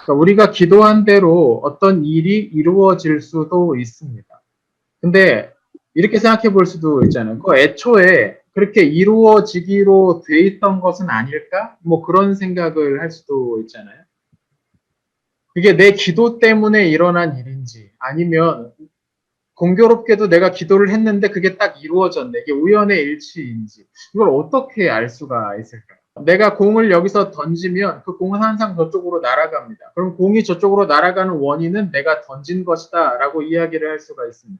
그러니까 우리가 기도한 대로 어떤 일이 이루어질 수도 있습니다. 근데 이렇게 생각해 볼 수도 있잖아요. 그 애초에 그렇게 이루어지기로 돼 있던 것은 아닐까? 뭐 그런 생각을 할 수도 있잖아요. 그게 내 기도 때문에 일어난 일인지 아니면 공교롭게도 내가 기도를 했는데 그게 딱 이루어졌네. 이게 우연의 일치인지 이걸 어떻게 알 수가 있을까요? 내가 공을 여기서 던지면 그 공은 항상 저쪽으로 날아갑니다. 그럼 공이 저쪽으로 날아가는 원인은 내가 던진 것이다 라고 이야기를 할 수가 있습니다.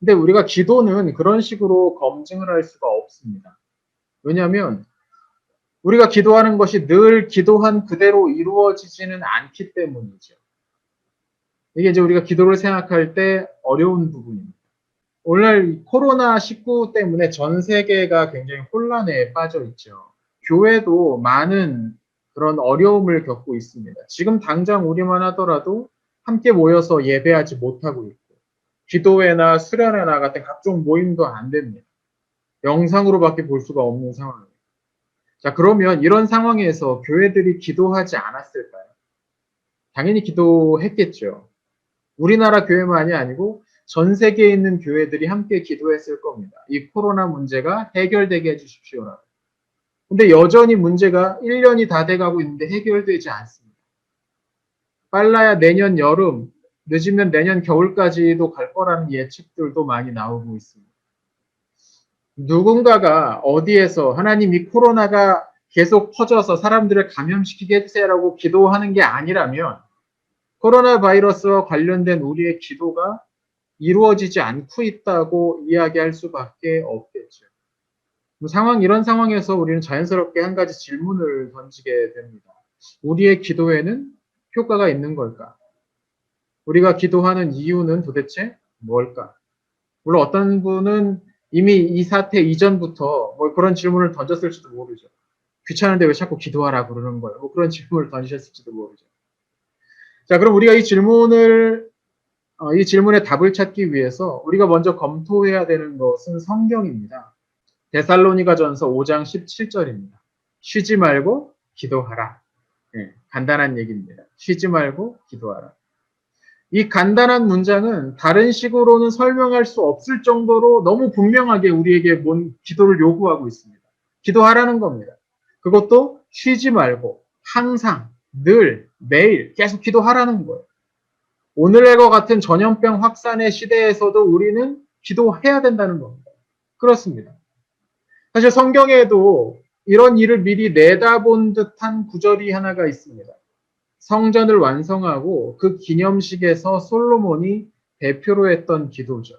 근데 우리가 기도는 그런 식으로 검증을 할 수가 없습니다. 왜냐하면 우리가 기도하는 것이 늘 기도한 그대로 이루어지지는 않기 때문이죠. 이게 이제 우리가 기도를 생각할 때 어려운 부분입니다. 오늘 코로나19 때문에 전 세계가 굉장히 혼란에 빠져 있죠. 교회도 많은 그런 어려움을 겪고 있습니다. 지금 당장 우리만 하더라도 함께 모여서 예배하지 못하고 있고, 기도회나 수련회나 같은 각종 모임도 안 됩니다. 영상으로밖에 볼 수가 없는 상황입니다. 자, 그러면 이런 상황에서 교회들이 기도하지 않았을까요? 당연히 기도했겠죠. 우리나라 교회만이 아니고 전 세계에 있는 교회들이 함께 기도했을 겁니다. 이 코로나 문제가 해결되게 해주십시오라고. 근데 여전히 문제가 1년이 다 돼가고 있는데 해결되지 않습니다. 빨라야 내년 여름, 늦으면 내년 겨울까지도 갈 거라는 예측들도 많이 나오고 있습니다. 누군가가 어디에서 하나님 이 코로나가 계속 퍼져서 사람들을 감염시키게 해주세요라고 기도하는 게 아니라면 코로나 바이러스와 관련된 우리의 기도가 이루어지지 않고 있다고 이야기할 수밖에 없겠죠. 이런 상황에서 우리는 자연스럽게 한 가지 질문을 던지게 됩니다. 우리의 기도에는 효과가 있는 걸까? 우리가 기도하는 이유는 도대체 뭘까? 물론 어떤 분은 이미 이 사태 이전부터 뭐 그런 질문을 던졌을지도 모르죠. 귀찮은데 왜 자꾸 기도하라 그러는 거예요? 뭐 그런 질문을 던지셨을지도 모르죠. 자, 그럼 우리가 이 질문에 답을 찾기 위해서 우리가 먼저 검토해야 되는 것은 성경입니다. 데살로니가전서 5장 17절입니다. 쉬지 말고 기도하라. 네, 간단한 얘기입니다. 쉬지 말고 기도하라. 이 간단한 문장은 다른 식으로는 설명할 수 없을 정도로 너무 분명하게 우리에게 기도를 요구하고 있습니다. 기도하라는 겁니다. 그것도 쉬지 말고 항상, 늘, 매일 계속 기도하라는 거예요. 오늘과 같은 전염병 확산의 시대에서도 우리는 기도해야 된다는 겁니다. 그렇습니다. 사실 성경에도 이런 일을 미리 내다본 듯한 구절이 하나가 있습니다. 성전을 완성하고 그 기념식에서 솔로몬이 대표로 했던 기도죠.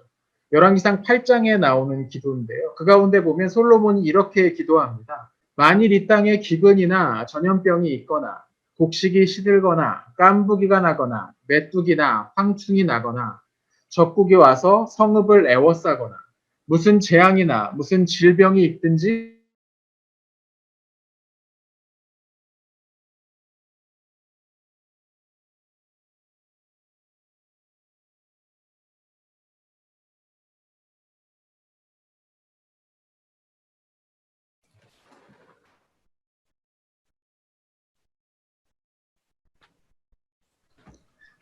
열왕기상 8장에 나오는 기도인데요. 그 가운데 보면 솔로몬이 이렇게 기도합니다. 만일 이 땅에 기근이나 전염병이 있거나 곡식이 시들거나 깐부기가 나거나 메뚜기나 황충이 나거나 적국이 와서 성읍을 애워싸거나 무슨 재앙이나 무슨 질병이 있든지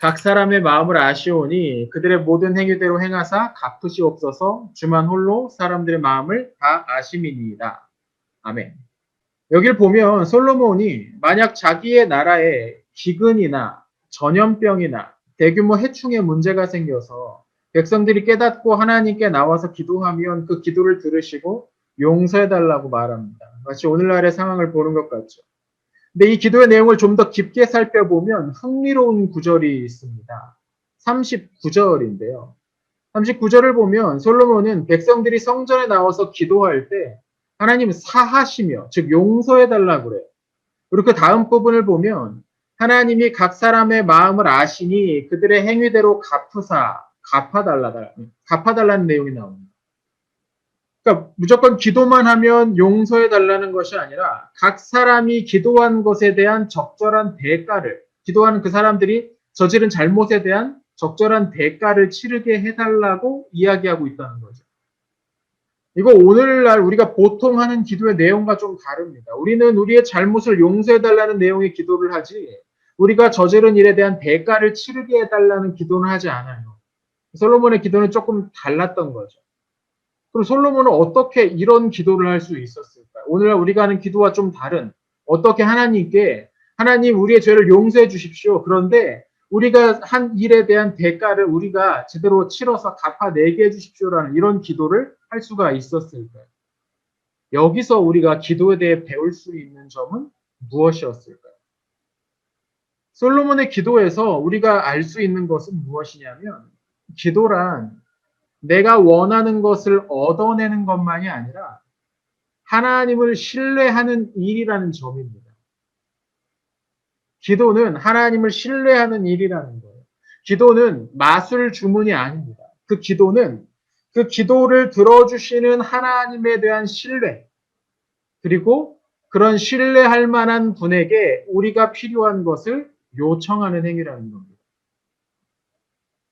각 사람의 마음을 아시오니 그들의 모든 행위대로 행하사 갚으시옵소서. 주만 홀로 사람들의 마음을 다 아심이니이다. 아멘. 여기를 보면 솔로몬이 만약 자기의 나라에 기근이나 전염병이나 대규모 해충의 문제가 생겨서 백성들이 깨닫고 하나님께 나와서 기도하면 그 기도를 들으시고 용서해달라고 말합니다. 마치 오늘날의 상황을 보는 것 같죠. 근데 이 기도의 내용을 좀 더 깊게 살펴보면 흥미로운 구절이 있습니다. 39절인데요. 39절을 보면 솔로몬은 백성들이 성전에 나와서 기도할 때 하나님 사하시며 즉 용서해달라고 그래요. 그리고 그 다음 부분을 보면 하나님이 각 사람의 마음을 아시니 그들의 행위대로 갚아달라는 내용이 나옵니다. 그러니까 무조건 기도만 하면 용서해달라는 것이 아니라 각 사람이 기도한 것에 대한 적절한 대가를, 기도하는 그 사람들이 저지른 잘못에 대한 적절한 대가를 치르게 해달라고 이야기하고 있다는 거죠. 이거 오늘날 우리가 보통 하는 기도의 내용과 좀 다릅니다. 우리는 우리의 잘못을 용서해달라는 내용의 기도를 하지 우리가 저지른 일에 대한 대가를 치르게 해달라는 기도는 하지 않아요. 솔로몬의 기도는 조금 달랐던 거죠. 그럼 솔로몬은 어떻게 이런 기도를 할 수 있었을까요? 오늘 우리가 하는 기도와 좀 다른, 어떻게 하나님께 하나님 우리의 죄를 용서해 주십시오. 그런데 우리가 한 일에 대한 대가를 우리가 제대로 치러서 갚아내게 해 주십시오라는 이런 기도를 할 수가 있었을까요? 여기서 우리가 기도에 대해 배울 수 있는 점은 무엇이었을까요? 솔로몬의 기도에서 우리가 알 수 있는 것은 무엇이냐면, 기도란 내가 원하는 것을 얻어내는 것만이 아니라 하나님을 신뢰하는 일이라는 점입니다. 기도는 하나님을 신뢰하는 일이라는 거예요. 기도는 마술 주문이 아닙니다. 그 기도는 그 기도를 들어주시는 하나님에 대한 신뢰, 그리고 그런 신뢰할 만한 분에게 우리가 필요한 것을 요청하는 행위라는 겁니다.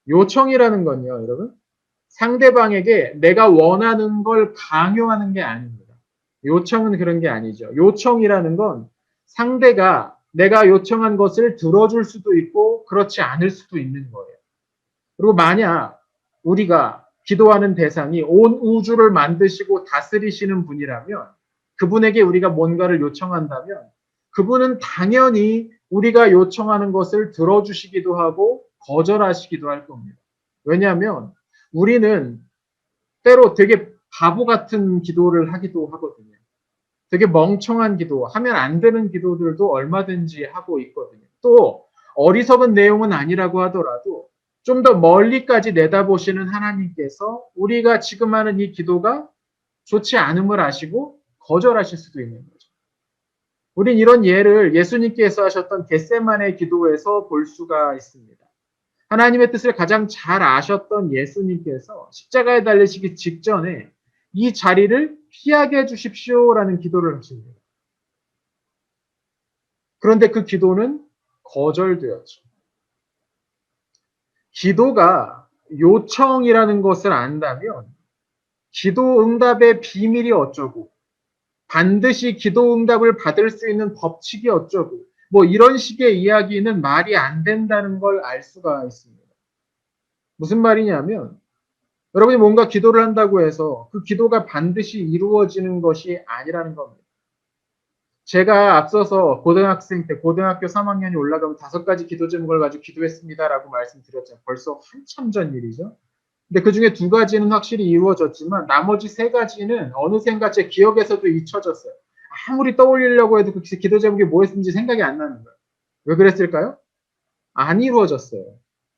요청이라는 건요, 여러분, 상대방에게 내가 원하는 걸 강요하는 게 아닙니다. 요청은 그런 게 아니죠. 요청이라는 건 상대가 내가 요청한 것을 들어줄 수도 있고 그렇지 않을 수도 있는 거예요. 그리고 만약 우리가 기도하는 대상이 온 우주를 만드시고 다스리시는 분이라면, 그분에게 우리가 뭔가를 요청한다면 그분은 당연히 우리가 요청하는 것을 들어주시기도 하고 거절하시기도 할 겁니다. 왜냐하면 우리는 때로 되게 바보 같은 기도를 하기도 하거든요. 되게 멍청한 기도, 하면 안 되는 기도들도 얼마든지 하고 있거든요. 또 어리석은 내용은 아니라고 하더라도 좀 더 멀리까지 내다보시는 하나님께서 우리가 지금 하는 이 기도가 좋지 않음을 아시고 거절하실 수도 있는 거죠. 우린 이런 예를 예수님께서 하셨던 겟세마네 기도에서 볼 수가 있습니다. 하나님의 뜻을 가장 잘 아셨던 예수님께서 십자가에 달리시기 직전에 이 자리를 피하게 해주십시오라는 기도를 하십니다. 그런데 그 기도는 거절되었죠. 기도가 요청이라는 것을 안다면 기도 응답의 비밀이 어쩌고, 반드시 기도 응답을 받을 수 있는 법칙이 어쩌고, 뭐 이런 식의 이야기는 말이 안 된다는 걸 알 수가 있습니다. 무슨 말이냐면, 여러분이 뭔가 기도를 한다고 해서 그 기도가 반드시 이루어지는 것이 아니라는 겁니다. 제가 앞서서 고등학생 때, 고등학교 3학년이 올라가면 5가지 기도 제목을 가지고 기도했습니다라고 말씀드렸잖아요. 벌써 한참 전 일이죠. 근데 그 중에 2가지는 확실히 이루어졌지만 나머지 3가지는 어느샌가 제 기억에서도 잊혀졌어요. 아무리 떠올리려고 해도 그 기도 제목이 뭐였는지 생각이 안 나는 거예요. 왜 그랬을까요? 안 이루어졌어요.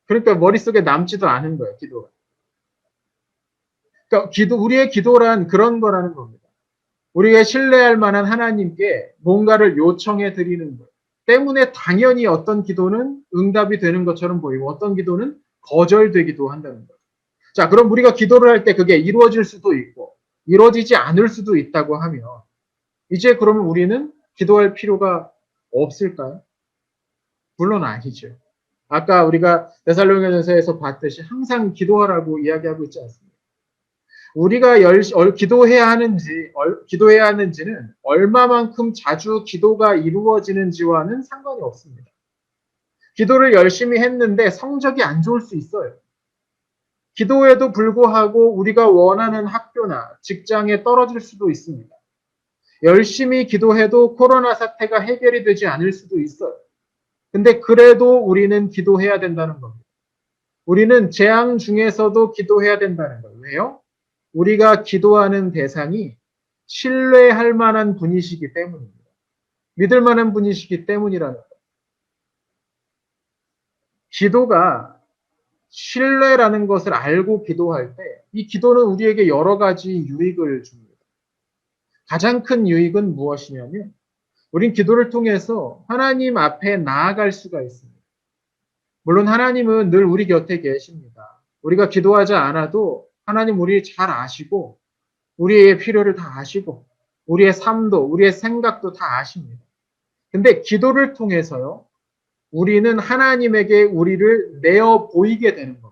그러니까 머릿속에 남지도 않은 거예요, 기도가. 그러니까 우리의 기도란 그런 거라는 겁니다. 우리가 신뢰할 만한 하나님께 뭔가를 요청해 드리는 것 때문에 당연히 어떤 기도는 응답이 되는 것처럼 보이고 어떤 기도는 거절되기도 한다는 거예요. 자, 그럼 우리가 기도를 할 때 그게 이루어질 수도 있고 이루어지지 않을 수도 있다고 하면 이제 그러면 우리는 기도할 필요가 없을까요? 물론 아니죠. 아까 우리가 데살로니가전서에서 봤듯이 항상 기도하라고 이야기하고 있지 않습니까? 우리가 기도해야 하는지는 얼마만큼 자주 기도가 이루어지는지와는 상관이 없습니다. 기도를 열심히 했는데 성적이 안 좋을 수 있어요. 기도에도 불구하고 우리가 원하는 학교나 직장에 떨어질 수도 있습니다. 열심히 기도해도 코로나 사태가 해결이 되지 않을 수도 있어요. 근데 그래도 우리는 기도해야 된다는 겁니다. 우리는 재앙 중에서도 기도해야 된다는 거예요. 왜요? 우리가 기도하는 대상이 신뢰할 만한 분이시기 때문입니다. 믿을 만한 분이시기 때문이라는 거예요. 기도가 신뢰라는 것을 알고 기도할 때 이 기도는 우리에게 여러 가지 유익을 줍니다. 가장 큰 유익은 무엇이냐면 우린 기도를 통해서 하나님 앞에 나아갈 수가 있습니다. 물론 하나님은 늘 우리 곁에 계십니다. 우리가 기도하지 않아도 하나님 우리 잘 아시고 우리의 필요를 다 아시고 우리의 삶도 우리의 생각도 다 아십니다. 근데 기도를 통해서요, 우리는 하나님에게 우리를 내어 보이게 되는 겁니다.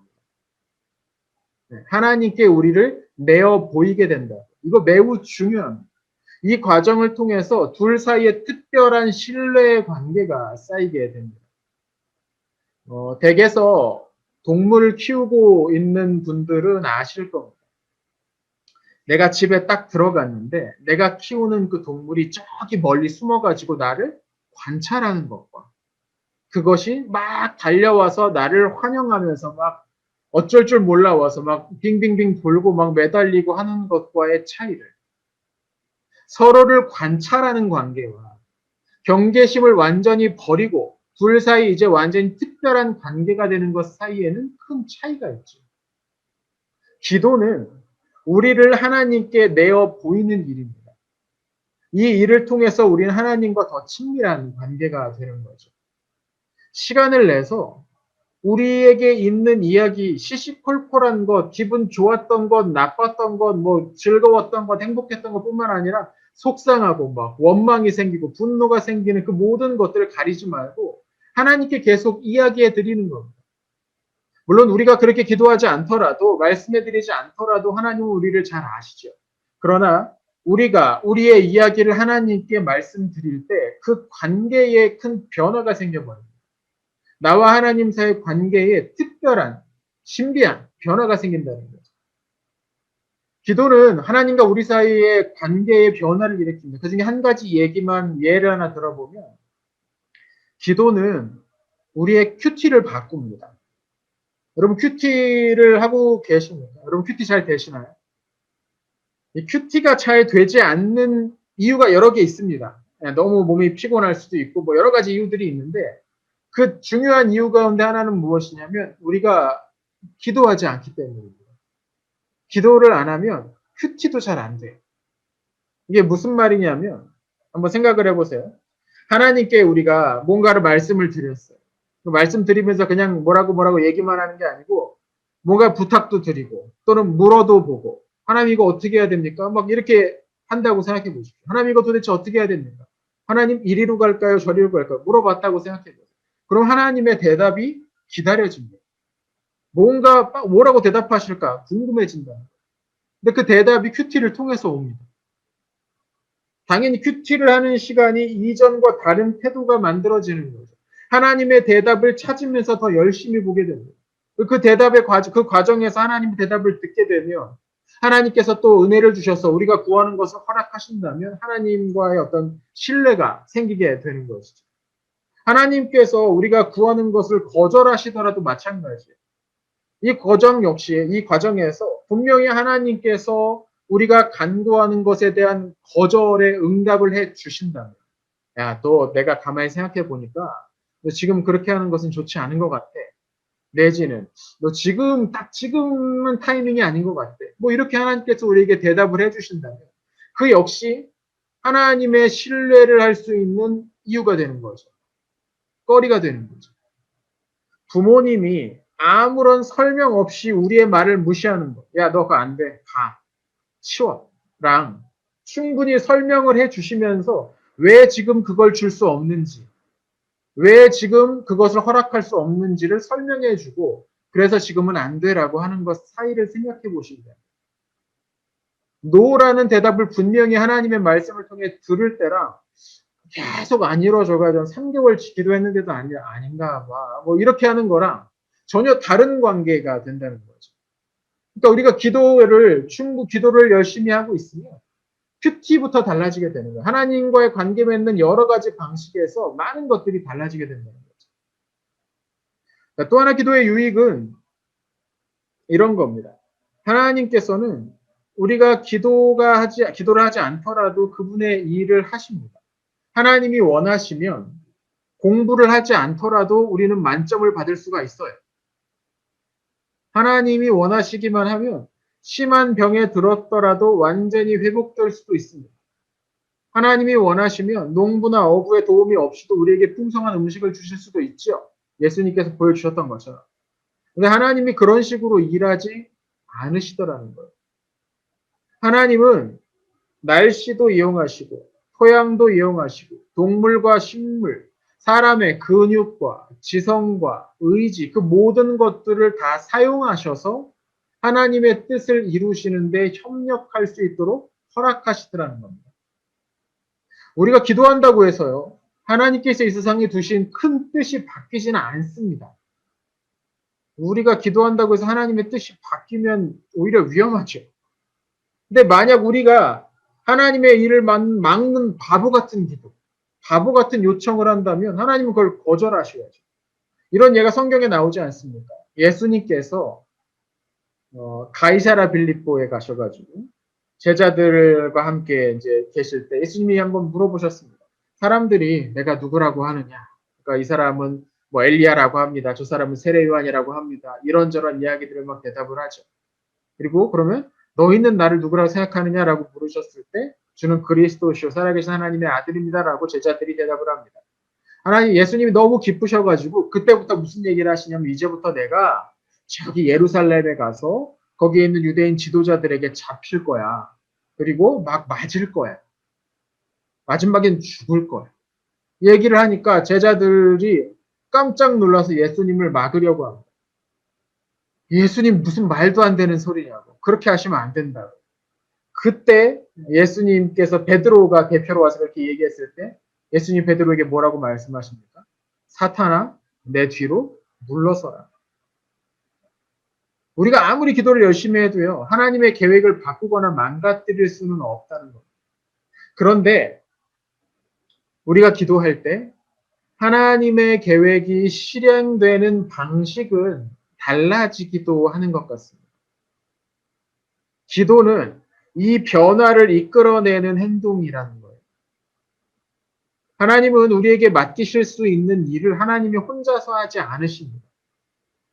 하나님께 우리를 내어 보이게 된다. 이거 매우 중요합니다. 이 과정을 통해서 둘 사이에 특별한 신뢰의 관계가 쌓이게 됩니다. 댁에서 동물을 키우고 있는 분들은 아실 겁니다. 내가 집에 딱 들어갔는데 내가 키우는 그 동물이 저기 멀리 숨어가지고 나를 관찰하는 것과 그것이 막 달려와서 나를 환영하면서 막 어쩔 줄 몰라 와서 막 빙빙빙 돌고 막 매달리고 하는 것과의 차이를 서로를 관찰하는 관계와 경계심을 완전히 버리고 둘 사이 이제 완전히 특별한 관계가 되는 것 사이에는 큰 차이가 있죠. 기도는 우리를 하나님께 내어 보이는 일입니다. 이 일을 통해서 우리는 하나님과 더 친밀한 관계가 되는 거죠. 시간을 내서 우리에게 있는 이야기, 시시콜콜한 것, 기분 좋았던 것, 나빴던 것, 뭐 즐거웠던 것, 행복했던 것 뿐만 아니라 속상하고 막 원망이 생기고 분노가 생기는 그 모든 것들을 가리지 말고 하나님께 계속 이야기해 드리는 겁니다. 물론 우리가 그렇게 기도하지 않더라도 말씀해 드리지 않더라도 하나님은 우리를 잘 아시죠. 그러나 우리가 우리의 이야기를 하나님께 말씀드릴 때 그 관계에 큰 변화가 생겨버립니다. 나와 하나님 사이의 관계에 특별한 신비한 변화가 생긴다는 거죠. 기도는 하나님과 우리 사이의 관계의 변화를 일으킵니다. 그 중에 한 가지 얘기만 예를 하나 들어보면 기도는 우리의 큐티를 바꿉니다. 여러분 큐티를 하고 계십니까? 여러분 큐티 잘 되시나요? 이 큐티가 잘 되지 않는 이유가 여러 개 있습니다. 너무 몸이 피곤할 수도 있고 뭐 여러 가지 이유들이 있는데 그 중요한 이유 가운데 하나는 무엇이냐면 우리가 기도하지 않기 때문입니다. 기도를 안 하면 큐티도 잘 안 돼요. 이게 무슨 말이냐면 한번 생각을 해보세요. 하나님께 우리가 뭔가를 말씀을 드렸어요. 그 말씀 드리면서 그냥 뭐라고 얘기만 하는 게 아니고 뭔가 부탁도 드리고 또는 물어도 보고 하나님 이거 어떻게 해야 됩니까? 막 이렇게 한다고 생각해 보십시오. 하나님 이거 도대체 어떻게 해야 됩니까? 하나님 이리로 갈까요? 저리로 갈까요? 물어봤다고 생각해 보세요. 그럼 하나님의 대답이 기다려집니다. 뭔가 뭐라고 대답하실까 궁금해진다. 근데 그 대답이 큐티를 통해서 옵니다. 당연히 큐티를 하는 시간이 이전과 다른 태도가 만들어지는 거죠. 하나님의 대답을 찾으면서 더 열심히 보게 됩니다. 그 대답의 그 과정에서 하나님의 대답을 듣게 되면 하나님께서 또 은혜를 주셔서 우리가 구하는 것을 허락하신다면 하나님과의 어떤 신뢰가 생기게 되는 것이죠. 하나님께서 우리가 구하는 것을 거절하시더라도 마찬가지예요. 이 과정 역시 이 과정에서 분명히 하나님께서 우리가 간구하는 것에 대한 거절에 응답을 해 주신다면 야, 또 내가 가만히 생각해 보니까 너 지금 그렇게 하는 것은 좋지 않은 것 같아. 내지는 너 지금은 타이밍이 아닌 것 같아. 뭐 이렇게 하나님께서 우리에게 대답을 해 주신다면 그 역시 하나님의 신뢰를 할 수 있는 이유가 되는 거죠. 거리가 되는 거죠. 부모님이 아무런 설명 없이 우리의 말을 무시하는 거. 야, 너 그거 안 돼. 가. 치워. 랑 충분히 설명을 해 주시면서 왜 지금 그걸 줄 수 없는지, 왜 지금 그것을 허락할 수 없는지를 설명해 주고, 그래서 지금은 안 돼라고 하는 것 사이를 생각해 보시면 노라는 대답을 분명히 하나님의 말씀을 통해 들을 때랑 계속 안 이루어져가지고 3개월 기도했는데도 아닌가 봐. 뭐 이렇게 하는 거랑 전혀 다른 관계가 된다는 거죠. 그러니까 우리가 기도를 열심히 하고 있으면 큐티부터 달라지게 되는 거예요. 하나님과의 관계 맺는 여러 가지 방식에서 많은 것들이 달라지게 된다는 거죠. 그러니까 또 하나 기도의 유익은 이런 겁니다. 하나님께서는 우리가 기도를 하지 않더라도 그분의 일을 하십니다. 하나님이 원하시면 공부를 하지 않더라도 우리는 만점을 받을 수가 있어요. 하나님이 원하시기만 하면 심한 병에 들었더라도 완전히 회복될 수도 있습니다. 하나님이 원하시면 농부나 어부의 도움이 없이도 우리에게 풍성한 음식을 주실 수도 있죠. 예수님께서 보여주셨던 것처럼. 근데 하나님이 그런 식으로 일하지 않으시더라는 거예요. 하나님은 날씨도 이용하시고 토양도 이용하시고 동물과 식물, 사람의 근육과 지성과 의지 그 모든 것들을 다 사용하셔서 하나님의 뜻을 이루시는데 협력할 수 있도록 허락하시더라는 겁니다. 우리가 기도한다고 해서요. 하나님께서 이 세상에 두신 큰 뜻이 바뀌지는 않습니다. 우리가 기도한다고 해서 하나님의 뜻이 바뀌면 오히려 위험하죠. 근데 만약 우리가 하나님의 일을 막는 바보 같은 기도, 바보 같은 요청을 한다면 하나님은 그걸 거절하셔야죠. 이런 예가 성경에 나오지 않습니까? 예수님께서 가이사라 빌립보에 가셔가지고 제자들과 함께 이제 계실 때 예수님이 한번 물어보셨습니다. 사람들이 내가 누구라고 하느냐? 그러니까 이 사람은 뭐 엘리야라고 합니다. 저 사람은 세례 요한이라고 합니다. 이런저런 이야기들을 막 대답을 하죠. 그리고 그러면 너희는 나를 누구라고 생각하느냐라고 물으셨을 때 주는 그리스도시요 살아계신 하나님의 아들입니다라고 제자들이 대답을 합니다. 하나님 예수님이 너무 기쁘셔가지고 그때부터 무슨 얘기를 하시냐면 이제부터 내가 저기 예루살렘에 가서 거기에 있는 유대인 지도자들에게 잡힐 거야. 그리고 막 맞을 거야. 마지막엔 죽을 거야. 얘기를 하니까 제자들이 깜짝 놀라서 예수님을 막으려고 합니다. 예수님 무슨 말도 안 되는 소리냐고. 그렇게 하시면 안 된다고. 그때 예수님께서 베드로가 대표로 와서 그렇게 얘기했을 때 예수님 베드로에게 뭐라고 말씀하십니까? 사탄아, 내 뒤로 물러서라. 우리가 아무리 기도를 열심히 해도요, 하나님의 계획을 바꾸거나 망가뜨릴 수는 없다는 겁니다. 그런데 우리가 기도할 때 하나님의 계획이 실행되는 방식은 달라지기도 하는 것 같습니다. 기도는 이 변화를 이끌어내는 행동이라는 거예요. 하나님은 우리에게 맡기실 수 있는 일을 하나님이 혼자서 하지 않으십니다.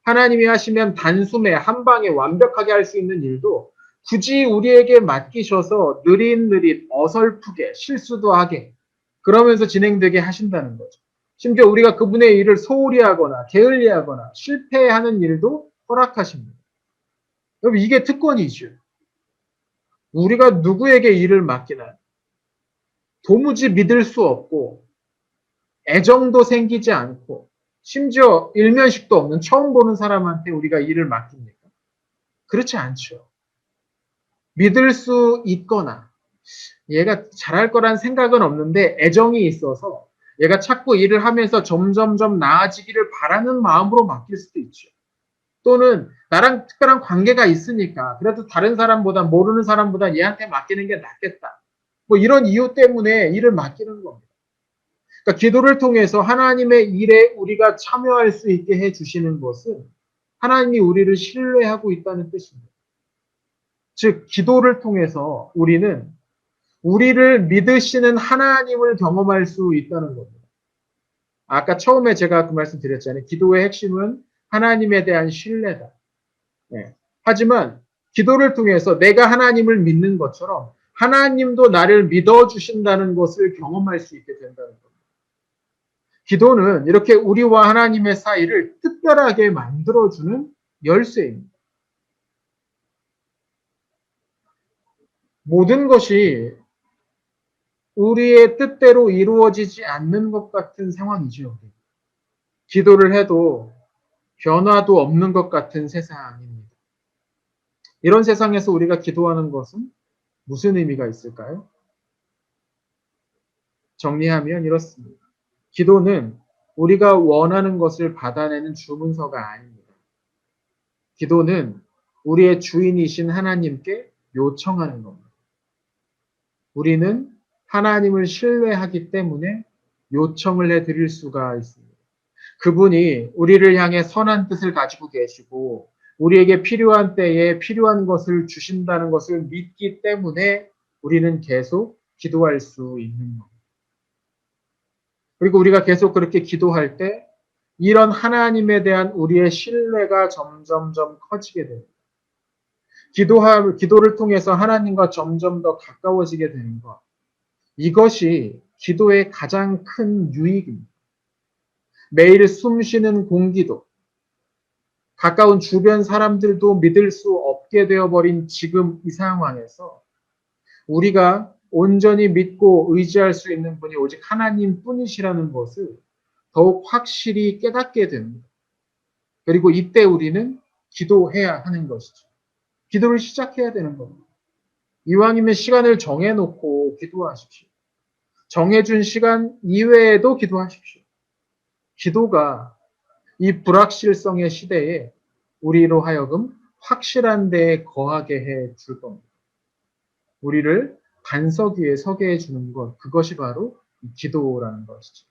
하나님이 하시면 단숨에 한 방에 완벽하게 할 수 있는 일도 굳이 우리에게 맡기셔서 느릿느릿 어설프게 실수도 하게 그러면서 진행되게 하신다는 거죠. 심지어 우리가 그분의 일을 소홀히 하거나 게을리 하거나 실패하는 일도 허락하십니다. 여러분 이게 특권이죠. 우리가 누구에게 일을 맡기나 도무지 믿을 수 없고 애정도 생기지 않고 심지어 일면식도 없는 처음 보는 사람한테 우리가 일을 맡깁니까? 그렇지 않죠. 믿을 수 있거나 얘가 잘할 거란 생각은 없는데 애정이 있어서 얘가 자꾸 일을 하면서 점점점 나아지기를 바라는 마음으로 맡길 수도 있죠. 또는 나랑 특별한 관계가 있으니까 그래도 다른 사람보다 모르는 사람보다 얘한테 맡기는 게 낫겠다. 뭐 이런 이유 때문에 일을 맡기는 겁니다. 그러니까 기도를 통해서 하나님의 일에 우리가 참여할 수 있게 해주시는 것은 하나님이 우리를 신뢰하고 있다는 뜻입니다. 즉 기도를 통해서 우리는 우리를 믿으시는 하나님을 경험할 수 있다는 겁니다. 아까 처음에 제가 그 말씀 드렸잖아요. 기도의 핵심은 하나님에 대한 신뢰다. 네. 하지만 기도를 통해서 내가 하나님을 믿는 것처럼 하나님도 나를 믿어주신다는 것을 경험할 수 있게 된다는 겁니다. 기도는 이렇게 우리와 하나님의 사이를 특별하게 만들어주는 열쇠입니다. 모든 것이 우리의 뜻대로 이루어지지 않는 것 같은 상황이죠. 기도를 해도 변화도 없는 것 같은 세상입니다. 이런 세상에서 우리가 기도하는 것은 무슨 의미가 있을까요? 정리하면 이렇습니다. 기도는 우리가 원하는 것을 받아내는 주문서가 아닙니다. 기도는 우리의 주인이신 하나님께 요청하는 겁니다. 우리는 하나님을 신뢰하기 때문에 요청을 해드릴 수가 있습니다. 그분이 우리를 향해 선한 뜻을 가지고 계시고 우리에게 필요한 때에 필요한 것을 주신다는 것을 믿기 때문에 우리는 계속 기도할 수 있는 겁니다. 그리고 우리가 계속 그렇게 기도할 때 이런 하나님에 대한 우리의 신뢰가 점점점 커지게 됩니다. 기도를 통해서 하나님과 점점 더 가까워지게 되는 것. 이것이 기도의 가장 큰 유익입니다. 매일 숨 쉬는 공기도, 가까운 주변 사람들도 믿을 수 없게 되어버린 지금 이 상황에서 우리가 온전히 믿고 의지할 수 있는 분이 오직 하나님 뿐이시라는 것을 더욱 확실히 깨닫게 됩니다. 그리고 이때 우리는 기도해야 하는 것이죠. 기도를 시작해야 되는 겁니다. 이왕이면 시간을 정해놓고 기도하십시오. 정해준 시간 이외에도 기도하십시오. 기도가 이 불확실성의 시대에 우리로 하여금 확실한 데에 거하게 해 줄 겁니다. 우리를 반석 위에 서게 해주는 것, 그것이 바로 이 기도라는 것이죠.